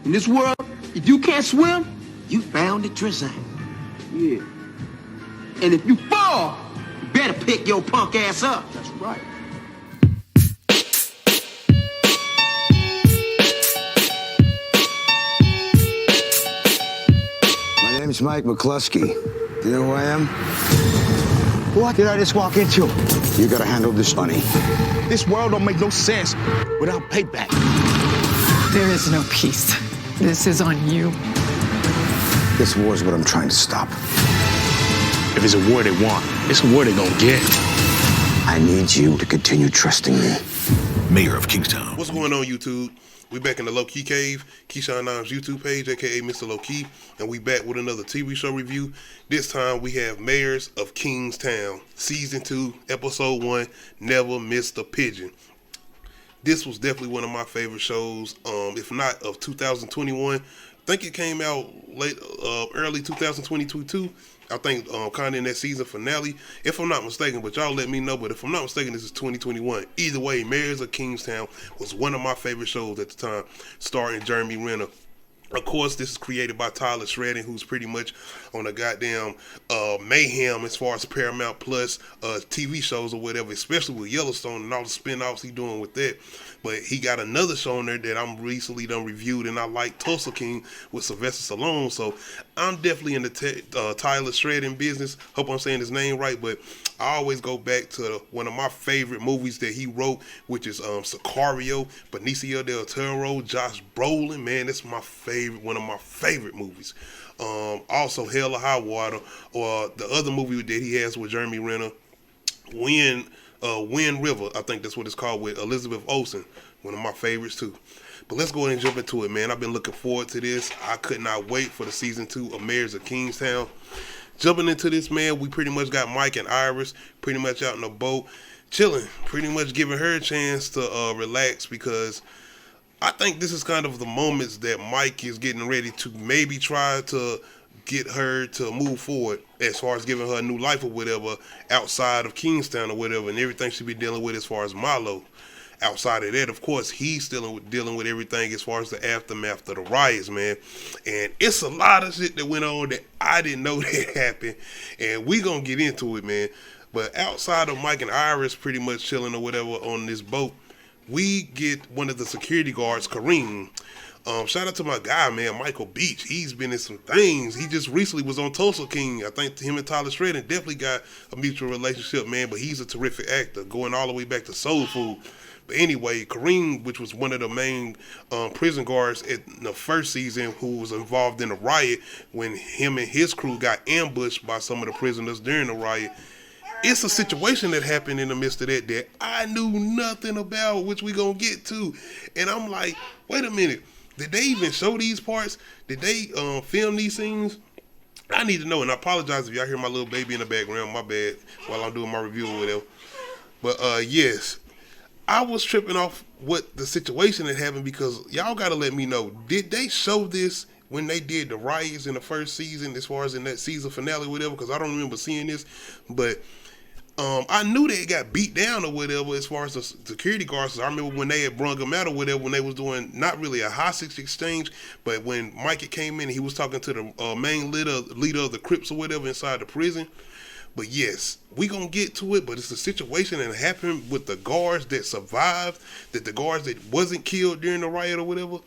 In this world, if you can't swim, you bound to drizzle. Yeah. And if you fall, you better pick your punk ass up. That's right. My name's Mike McCluskey. Do you know who I am? What did I just walk into? You gotta handle this money. This world don't make no sense without payback. There is no peace. This is on you. This war is what I'm trying to stop. If it's a war they want, it's a war they gonna get. I need you to continue trusting me. Mayor of Kingstown. What's going on, YouTube? We back in the Low Key Cave, Keyshawn 9's YouTube page, aka Mr. Low Key, and we back with another TV show review. This time we have Mayors of Kingstown, Season 2, Episode 1, Never Missed a Pigeon. This was definitely one of my favorite shows, if not of 2021. I think it came out early 2022 too. I think kind of in that season finale, if I'm not mistaken, but y'all let me know. But if I'm not mistaken, this is 2021. Either way, Mayors of Kingstown was one of my favorite shows at the time, starring Jeremy Renner. Of course, this is created by Tyler Shredden, who's pretty much on a goddamn mayhem as far as Paramount Plus TV shows or whatever, especially with Yellowstone and all the spin-offs he's doing with that. But he got another show on there that I'm recently done reviewed, and I like Tulsa King with Sylvester Stallone. So I'm definitely in the Tyler Shredden business. Hope I'm saying his name right, but I always go back to one of my favorite movies that he wrote, which is Sicario, Benicio del Toro, Josh Brolin. Man, that's my favorite, one of my favorite movies. Also Hell or High Water, or the other movie that he has with Jeremy Renner, Wind River, I think that's what it's called, with Elizabeth Olsen, one of my favorites too. But let's go ahead and jump into it, man. I've been looking forward to this. I could not wait for the season 2 of Mayors of Kingstown. Jumping into this, man, we pretty much got Mike and Iris pretty much out in the boat, chilling, pretty much giving her a chance to relax, because I think this is kind of the moments that Mike is getting ready to maybe try to get her to move forward as far as giving her a new life or whatever outside of Kingstown or whatever, and everything she'll be dealing with as far as Milo. Outside of that, of course, he's still dealing with everything as far as the aftermath of the riots, man. And it's a lot of shit that went on that I didn't know that happened, and we gonna get into it, man. But outside of Mike and Iris pretty much chilling or whatever on this boat, we get one of the security guards, Kareem. Shout out to my guy, man, Michael Beach. He's been in some things. He just recently was on Tulsa King. I think him and Tyler Shredden definitely got a mutual relationship, man. But he's a terrific actor, going all the way back to Soul Food. But anyway, Kareem, which was one of the main prison guards in the first season, who was involved in the riot when him and his crew got ambushed by some of the prisoners during the riot. It's a situation that happened in the midst of that I knew nothing about, which we gonna get to. And I'm like, wait a minute. Did they even show these parts? Did they film these scenes? I need to know, and I apologize if y'all hear my little baby in the background. My bad, while I'm doing my review or whatever. But yes, I was tripping off what the situation that happened, because y'all got to let me know, did they show this when they did the riots in the first season, as far as in that season finale or whatever? Because I don't remember seeing this, but I knew they got beat down or whatever as far as the security guards. I remember when they had brung them out or whatever, when they was doing not really a hostage exchange, but when Mikey came in, he was talking to the main leader of the Crips or whatever inside the prison. But yes, we gonna get to it, but it's a situation that happened with the guards that survived, that the guards that wasn't killed during the riot or whatever.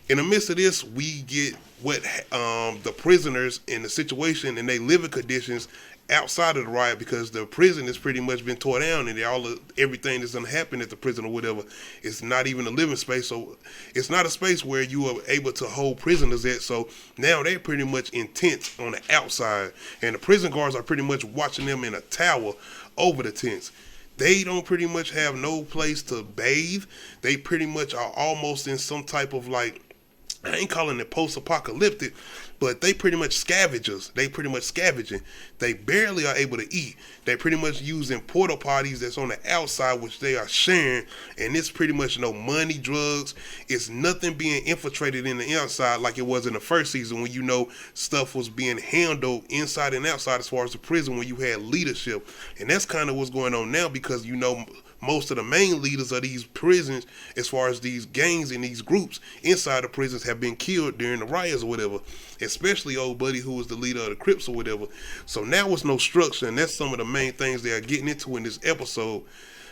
In the midst of this, we get what the prisoners in the situation and their living conditions outside of the riot, because the prison has pretty much been tore down, and everything that's gonna happen at the prison or whatever, it's not even a living space. So it's not a space where you are able to hold prisoners at. So now they're pretty much intense on the outside, and the prison guards are pretty much watching them in a tower over the tents. They don't pretty much have no place to bathe. They pretty much are almost in some type of, like, I ain't calling it post-apocalyptic, but they pretty much scavengers. They pretty much scavenging. They barely are able to eat. They pretty much using porta potties that's on the outside, which they are sharing. And it's pretty much no money, drugs. It's nothing being infiltrated in the outside like it was in the first season, when stuff was being handled inside and outside as far as the prison, when you had leadership. And that's kind of what's going on now, because most of the main leaders of these prisons, as far as these gangs and these groups inside the prisons, have been killed during the riots or whatever, especially old buddy who was the leader of the Crips or whatever. So now it's no structure, and that's some of the main things they are getting into in this episode.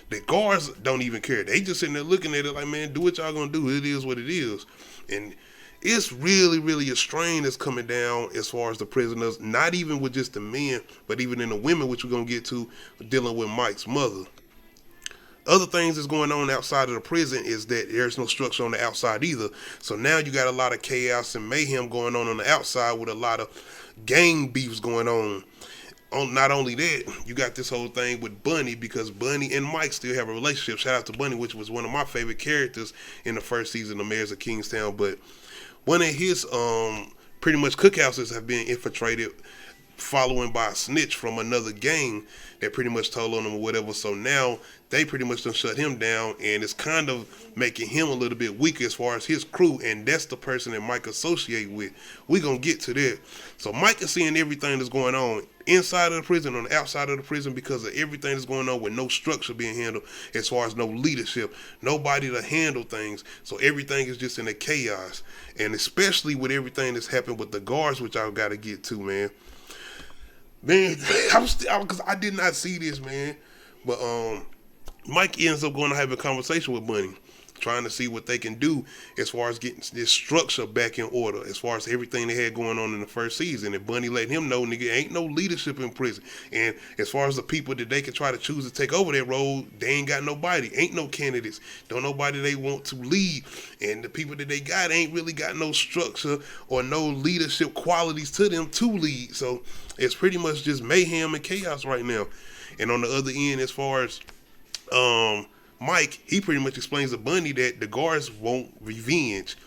The guards don't even care. They just sitting there looking at it like, man, do what y'all gonna do. It is what it is. And it's really, really a strain that's coming down as far as the prisoners, not even with just the men, but even in the women, which we're going to get to, dealing with Mike's mother. Other things that's going on outside of the prison is that there's no structure on the outside either. So now you got a lot of chaos and mayhem going on the outside with a lot of gang beefs going on. Not only that, you got this whole thing with Bunny, because Bunny and Mike still have a relationship. Shout out to Bunny, which was one of my favorite characters in the first season of Mayors of Kingstown. But one of his pretty much cookhouses have been infiltrated, following by a snitch from another gang that pretty much told on him or whatever. So now they pretty much done shut him down, and it's kind of making him a little bit weaker as far as his crew, and that's the person that Mike associate with. We gonna get to that. So Mike is seeing everything that's going on inside of the prison, on the outside of the prison, because of everything that's going on with no structure being handled, as far as no leadership, nobody to handle things. So everything is just in a chaos, and especially with everything that's happened with the guards, which I've got to get to, man. Man, because I did not see this, man. But Mike ends up going to have a conversation with Bunny, trying to see what they can do as far as getting this structure back in order, as far as everything they had going on in the first season. And Bunny letting him know, nigga, ain't no leadership in prison. And as far as the people that they can try to choose to take over that role, they ain't got nobody. Ain't no candidates. Don't nobody they want to lead. And the people that they got ain't really got no structure or no leadership qualities to them to lead. So it's pretty much just mayhem and chaos right now. And on the other end, as far as Mike, he pretty much explains to Bunny that the guards want revenge.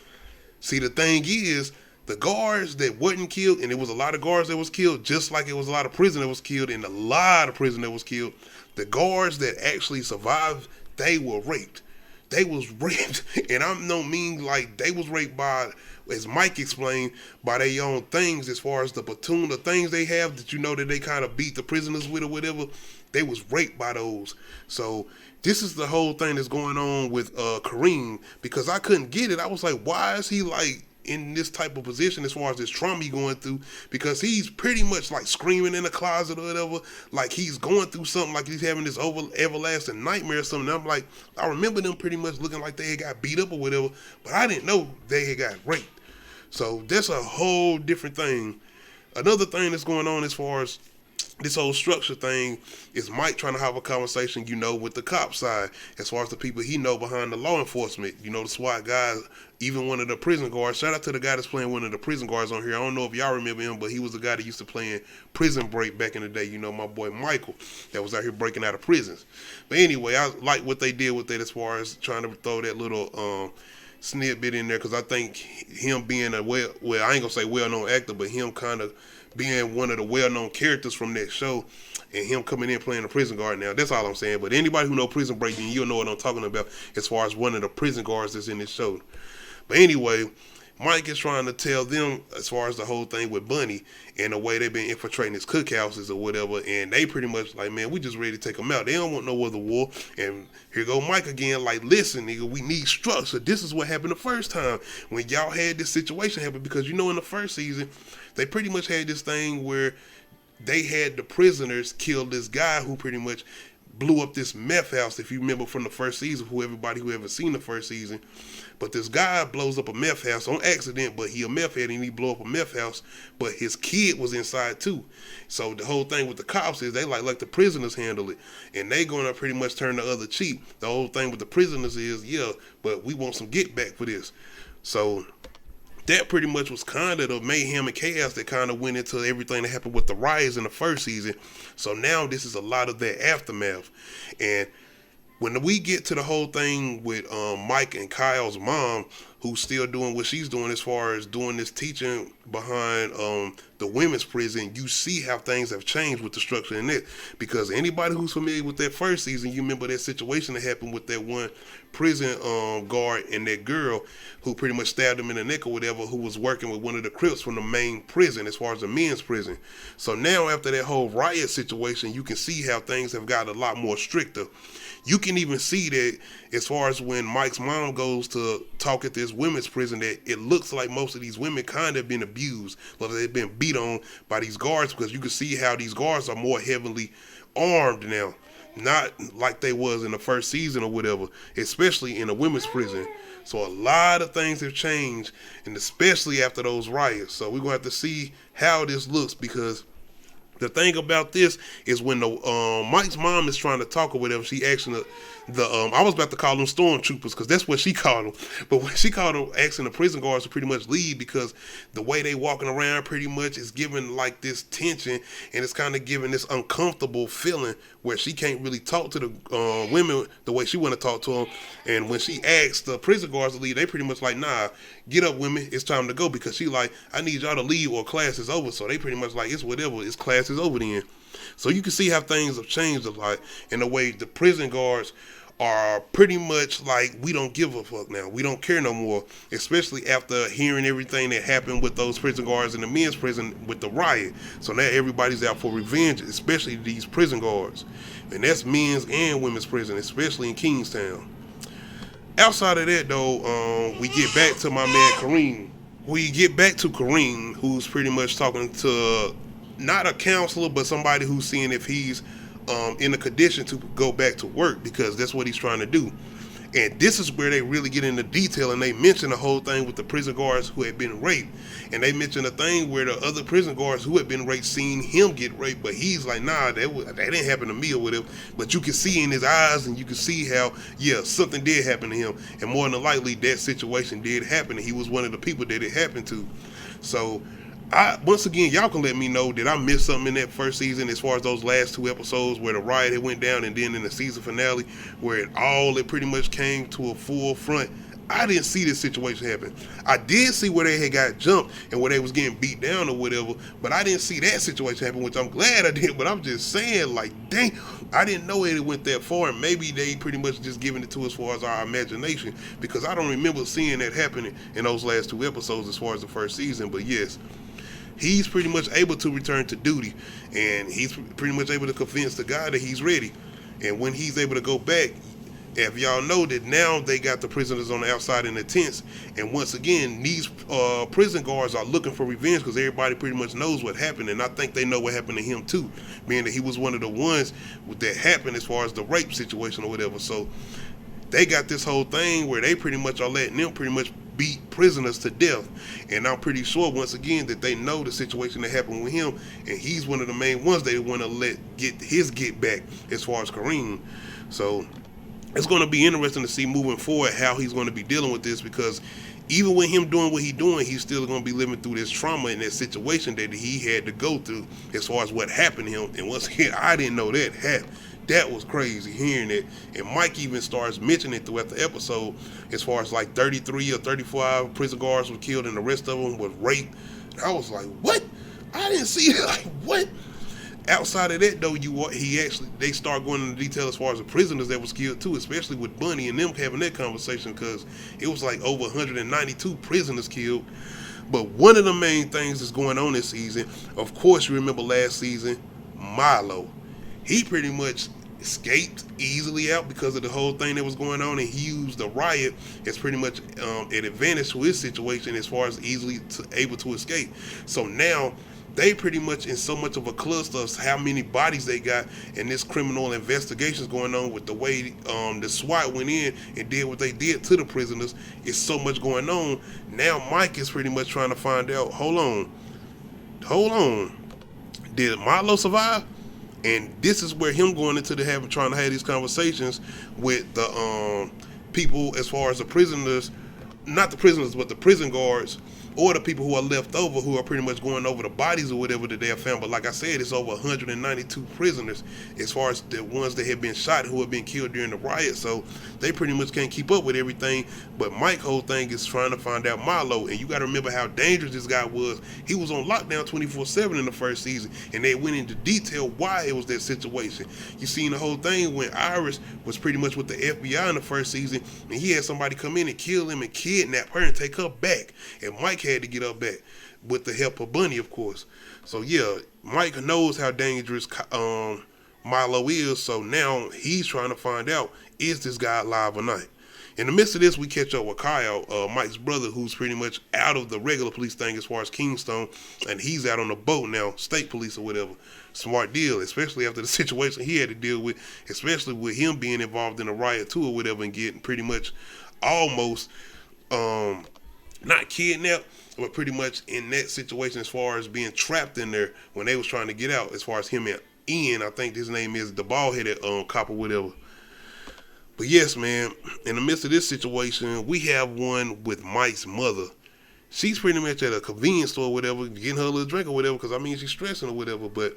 See, the thing is, the guards that wasn't killed, and it was a lot of guards that was killed, just like it was a lot of prison that was killed, and a lot of prison that was killed, the guards that actually survived, they were raped. They was raped, and I don't mean like they was raped by, as Mike explained, by their own things, as far as the platoon, the things they have that you know that they kind of beat the prisoners with or whatever. They was raped by those. So this is the whole thing that's going on with Kareem, because I couldn't get it. I was like, why is he like in this type of position as far as this trauma he going through? Because he's pretty much like screaming in the closet or whatever, like he's going through something, like he's having this everlasting nightmare or something. And I'm like, I remember them pretty much looking like they had got beat up or whatever, but I didn't know they had got raped. So that's a whole different thing. Another thing that's going on as far as this whole structure thing is Mike trying to have a conversation, you know, with the cop side, as far as the people he know behind the law enforcement, you know, the SWAT guys, even one of the prison guards. Shout out to the guy that's playing one of the prison guards on here. I don't know if y'all remember him, but he was the guy that used to play in Prison Break back in the day. You know, my boy Michael that was out here breaking out of prisons. But anyway, I like what they did with it as far as trying to throw that little snippet in there, because I think him being a well, I ain't gonna say well-known actor, but him kind of being one of the well-known characters from that show, and him coming in playing a prison guard now. That's all I'm saying. But anybody who know Prison Break, then you'll know what I'm talking about as far as one of the prison guards that's in this show. But anyway, Mike is trying to tell them as far as the whole thing with Bunny and the way they've been infiltrating his cookhouses or whatever, and they pretty much like, man, we just ready to take them out. They don't want no other war. And here go Mike again, like, listen, nigga, we need structure. This is what happened the first time when y'all had this situation happen, because you know in the first season, they pretty much had this thing where they had the prisoners kill this guy who pretty much blew up this meth house, if you remember from the first season, who ever seen the first season. But this guy blows up a meth house on accident, but he a meth head and he blow up a meth house, but his kid was inside too. So the whole thing with the cops is they like the prisoners handle it, and they gonna pretty much turn the other cheek. The whole thing with the prisoners is, yeah, but we want some get back for this. So that pretty much was kind of the mayhem and chaos that kind of went into everything that happened with the riots in the first season. So now this is a lot of that aftermath. And when we get to the whole thing with Mike and Kyle's mom, who's still doing what she's doing as far as doing this teaching behind the women's prison, you see how things have changed with the structure in it. Because anybody who's familiar with that first season, you remember that situation that happened with that one prison guard and that girl who pretty much stabbed him in the neck or whatever, who was working with one of the Crips from the main prison as far as the men's prison. So now after that whole riot situation, you can see how things have got a lot more stricter. You can even see that as far as when Mike's mom goes to talk at this women's prison, that it looks like most of these women kind of been abused, but they've been beat on by these guards, because you can see how these guards are more heavily armed now, not like they was in the first season or whatever, especially in a women's prison. So a lot of things have changed, and especially after those riots. So we're gonna have to see how this looks, because the thing about this is when the Mike's mom is trying to talk or whatever, she asking the I was about to call them stormtroopers, because that's what she called them, but when she called them, asking the prison guards to pretty much leave, because the way they walking around pretty much is giving like this tension, and it's kind of giving this uncomfortable feeling where she can't really talk to the women the way she want to talk to them. And when she asked the prison guards to leave, they pretty much like, nah, get up, women, it's time to go, because she like, I need y'all to leave or class is over. So they pretty much like, it's whatever, it's class is over then. So you can see how things have changed a lot, in the way the prison guards are pretty much like, we don't give a fuck now, we don't care no more, especially after hearing everything that happened with those prison guards in the men's prison with the riot. So now everybody's out for revenge, especially these prison guards, and that's men's and women's prison, especially in Kingstown. Outside of that though, we get back to my man Kareem. We get back to Kareem, who's pretty much talking to not a counselor, but somebody who's seeing if he's in a condition to go back to work, because that's what he's trying to do. And this is where they really get into detail, and they mention the whole thing with the prison guards who had been raped. And they mention a thing where the other prison guards who had been raped seen him get raped, but he's like, nah, that didn't happen to me or whatever. But you can see in his eyes, and you can see how, yeah, something did happen to him. And more than likely, that situation did happen, and he was one of the people that it happened to. So once again, y'all can let me know, did I miss something in that first season as far as those last two episodes where the riot had went down, and then in the season finale where it pretty much came to a full front? I didn't see this situation happen. I did see where they had got jumped and where they was getting beat down or whatever, but I didn't see that situation happen, which I'm glad I did. But I'm just saying, like, dang, I didn't know it went that far, and maybe they pretty much just giving it to us as far as our imagination, because I don't remember seeing that happening in those last two episodes as far as the first season. But yes, he's pretty much able to return to duty, and he's pretty much able to convince the guy that he's ready. And when he's able to go back, if y'all know that now they got the prisoners on the outside in the tents, and once again, these prison guards are looking for revenge, because everybody pretty much knows what happened, and I think they know what happened to him too, being that he was one of the ones that happened as far as the rape situation or whatever. So they got this whole thing where they pretty much are letting them pretty much beat prisoners to death. And I'm pretty sure, once again, that they know the situation that happened with him, and he's one of the main ones they want to get his get back as far as Kareem. So it's going to be interesting to see moving forward how he's going to be dealing with this, because even with him doing what he's doing, he's still going to be living through this trauma and that situation that he had to go through as far as what happened to him. And once again, I didn't know that happened. That was crazy hearing it. And Mike even starts mentioning it throughout the episode as far as like 33 or 35 prison guards were killed and the rest of them was raped. And I was like, what? I didn't see it. Like, what? Outside of that though, they start going into detail as far as the prisoners that was killed too, especially with Bunny and them having that conversation, because it was like over 192 prisoners killed. But one of the main things that's going on this season, of course you remember last season, Milo. He pretty much escaped easily out because of the whole thing that was going on, and he used the riot as pretty much an advantage to his situation as far as able to escape. So now they pretty much in so much of a cluster of how many bodies they got, and this criminal investigations going on with the way the SWAT went in and did what they did to the prisoners. It's so much going on. Now Mike is pretty much trying to find out, hold on, did Milo survive? And this is where him going into trying to have these conversations with the people as far as the prisoners, not the prisoners, but the prison guards or the people who are left over, who are pretty much going over the bodies or whatever that they have found. But like I said, it's over 192 prisoners as far as the ones that have been shot, who have been killed during the riot. So they pretty much can't keep up with everything. But Mike's whole thing is trying to find out Milo. And you got to remember how dangerous this guy was. He was on lockdown 24/7 in the first season, and they went into detail why it was that situation. You seen the whole thing when Iris was pretty much with the FBI in the first season, and he had somebody come in and kill him and kidnap her and take her back. And Mike had to get her back with the help of Bunny, of course. So yeah, Mike knows how dangerous Milo is. So now he's trying to find out, is this guy alive or not? In the midst of this, we catch up with Kyle, Mike's brother, who's pretty much out of the regular police thing as far as Kingstown, and he's out on the boat now, state police or whatever. Smart deal, especially after the situation he had to deal with, especially with him being involved in a riot too or whatever, and getting pretty much almost not kidnapped, but pretty much in that situation as far as being trapped in there when they was trying to get out, as far as him and Ian, I think his name is, the bald-headed cop or whatever. But yes, man, in the midst of this situation, we have one with Mike's mother. She's pretty much at a convenience store or whatever, getting her a little drink or whatever, because I mean, she's stressing or whatever. But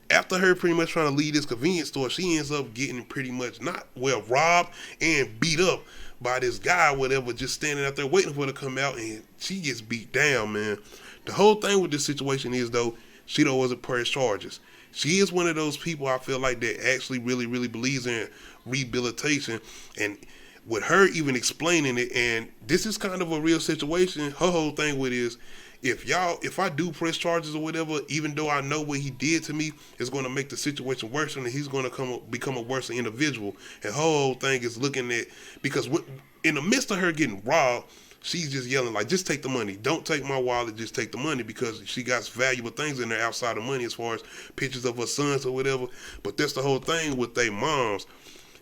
after her pretty much trying to leave this convenience store, she ends up getting pretty much robbed and beat up by this guy or whatever, just standing out there waiting for her to come out, and she gets beat down, man. The whole thing with this situation is, though, she wasn't press charges. She is one of those people, I feel like, that actually really, really believes in rehabilitation. And with her even explaining it, and this is kind of a real situation, her whole thing with it is, if I do press charges or whatever, even though I know what he did to me is going to make the situation worse, and he's going to become a worse individual. And her whole thing is looking at, because in the midst of her getting robbed, she's just yelling like, just take the money. Don't take my wallet, just take the money, because she got valuable things in there outside of money as far as pictures of her sons or whatever. But that's the whole thing with their moms.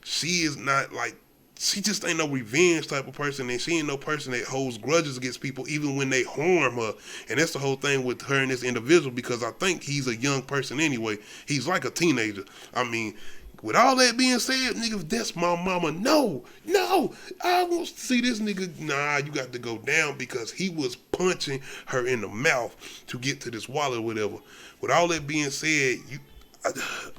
She is not like, she just ain't no revenge type of person, and she ain't no person that holds grudges against people even when they harm her. And that's the whole thing with her and this individual, because I think he's a young person anyway. He's like a teenager. I mean, with all that being said, nigga, that's my mama. No, I won't see this nigga. Nah, you got to go down, because he was punching her in the mouth to get to this wallet or whatever. With all that being said,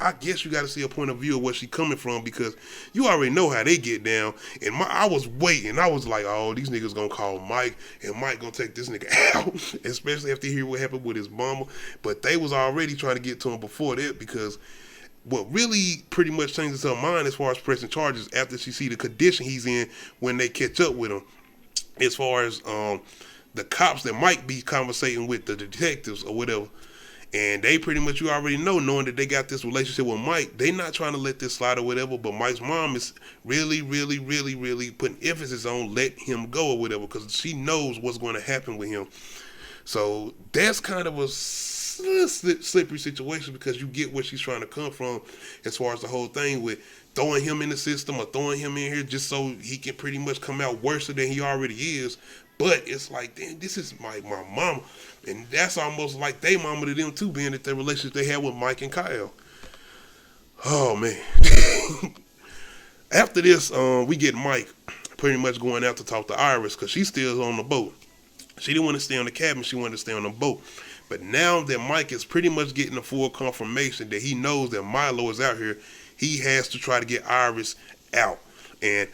I guess you got to see a point of view of where she coming from, because you already know how they get down. And I was waiting. I was like, oh, these niggas gonna call Mike, and Mike gonna take this nigga out, especially after he hear what happened with his mama. But they was already trying to get to him before that, because what really pretty much changes her mind as far as pressing charges after she see the condition he's in when they catch up with him, as far as the cops that might be conversating with the detectives or whatever. And they pretty much, you already know, knowing that they got this relationship with Mike, they not trying to let this slide or whatever, but Mike's mom is really, really, really, really putting emphasis on let him go or whatever, because she knows what's going to happen with him. So that's kind of a slippery situation, because you get where she's trying to come from as far as the whole thing with throwing him in the system or throwing him in here just so he can pretty much come out worse than he already is. But it's like, damn, this is my mama. And that's almost like they mama to them too, being that their relationship they had with Mike and Kyle. Oh, man. After this, we get Mike pretty much going out to talk to Iris, because she's still on the boat. She didn't want to stay on the cabin. She wanted to stay on the boat. But now that Mike is pretty much getting a full confirmation that he knows that Milo is out here, he has to try to get Iris out. And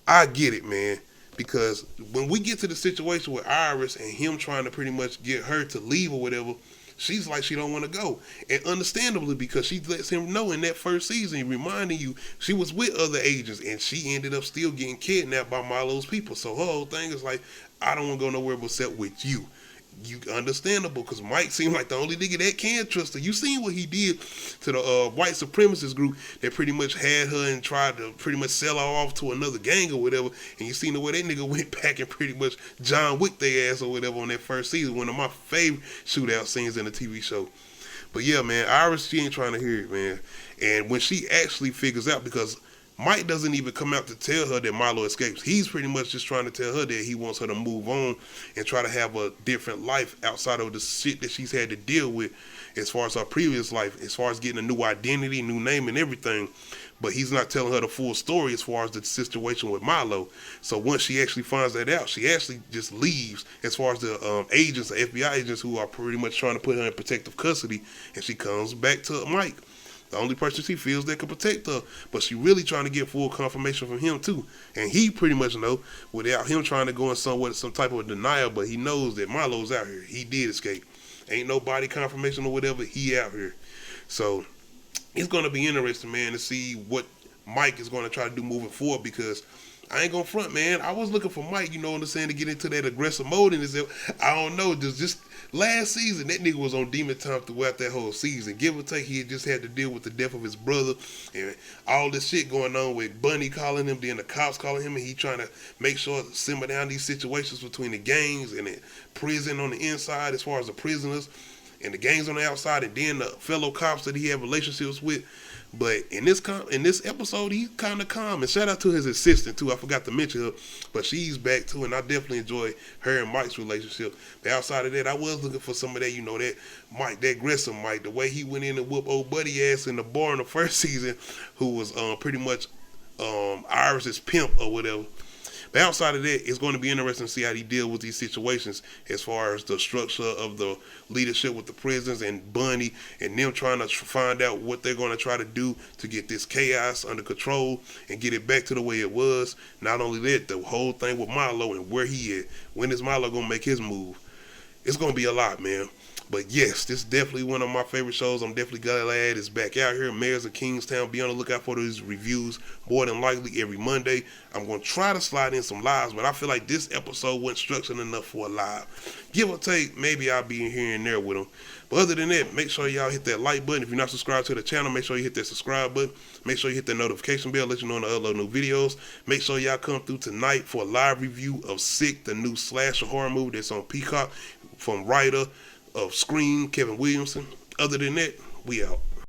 I get it, man. Because when we get to the situation with Iris and him trying to pretty much get her to leave or whatever, she's like she don't want to go. And understandably, because she lets him know in that first season, reminding you, she was with other agents and she ended up still getting kidnapped by Milo's people. So her whole thing is like, I don't want to go nowhere but set with you. You understandable, because Mike seemed like the only nigga that can trust her. You seen what he did to the white supremacist group that pretty much had her and tried to pretty much sell her off to another gang or whatever. And you seen the way that nigga went back and pretty much John Wick their ass or whatever on that first season. One of my favorite shootout scenes in the TV show. But yeah, man, Iris, she ain't trying to hear it, man. And when she actually figures out, because Mike doesn't even come out to tell her that Milo escapes. He's pretty much just trying to tell her that he wants her to move on and try to have a different life outside of the shit that she's had to deal with as far as her previous life, as far as getting a new identity, new name and everything. but he's not telling her the full story as far as the situation with Milo. So once she actually finds that out, she actually just leaves as far as the agents, the FBI agents who are pretty much trying to put her in protective custody, and she comes back to Mike, the only person she feels that can protect her. But she really trying to get full confirmation from him too. And he pretty much know, without him trying to go in some type of denial, but he knows that Milo's out here. He did escape. Ain't no body confirmation or whatever. He out here. So it's going to be interesting, man, to see what Mike is going to try to do moving forward, because I ain't going to front, man. I was looking for Mike, you know what I'm saying, to get into that aggressive mode. And I don't know, just last season, that nigga was on demon time throughout that whole season. Give or take, he had just had to deal with the death of his brother and all this shit going on with Bunny calling him, then the cops calling him, and he trying to make sure to simmer down these situations between the gangs and the prison on the inside as far as the prisoners and the gangs on the outside, and then the fellow cops that he had relationships with. But in this episode, he's kind of calm. And shout out to his assistant, too. I forgot to mention her, but she's back, too, and I definitely enjoy her and Mike's relationship. But outside of that, I was looking for some of that, you know, that Mike, that aggressive Mike, the way he went in and whooped old buddy ass in the bar in the first season, who was pretty much Iris's pimp or whatever. But outside of that, it's going to be interesting to see how he deals with these situations as far as the structure of the leadership with the prisons and Bunny and them trying to find out what they're going to try to do to get this chaos under control and get it back to the way it was. Not only that, the whole thing with Milo and where he at. When is Milo going to make his move? It's going to be a lot, man. But yes, this is definitely one of my favorite shows. I'm definitely glad it's back out here. Mayors of Kingstown. Be on the lookout for these reviews. More than likely every Monday. I'm going to try to slide in some lives, but I feel like this episode wasn't structured enough for a live. Give or take, maybe I'll be in here and there with them. But other than that, make sure y'all hit that like button. If you're not subscribed to the channel, make sure you hit that subscribe button. Make sure you hit that notification bell, let you know when I upload new videos. Make sure y'all come through tonight for a live review of Sick, the new slasher horror movie that's on Peacock from writer of Scream, Kevin Williamson. Other than that, we out.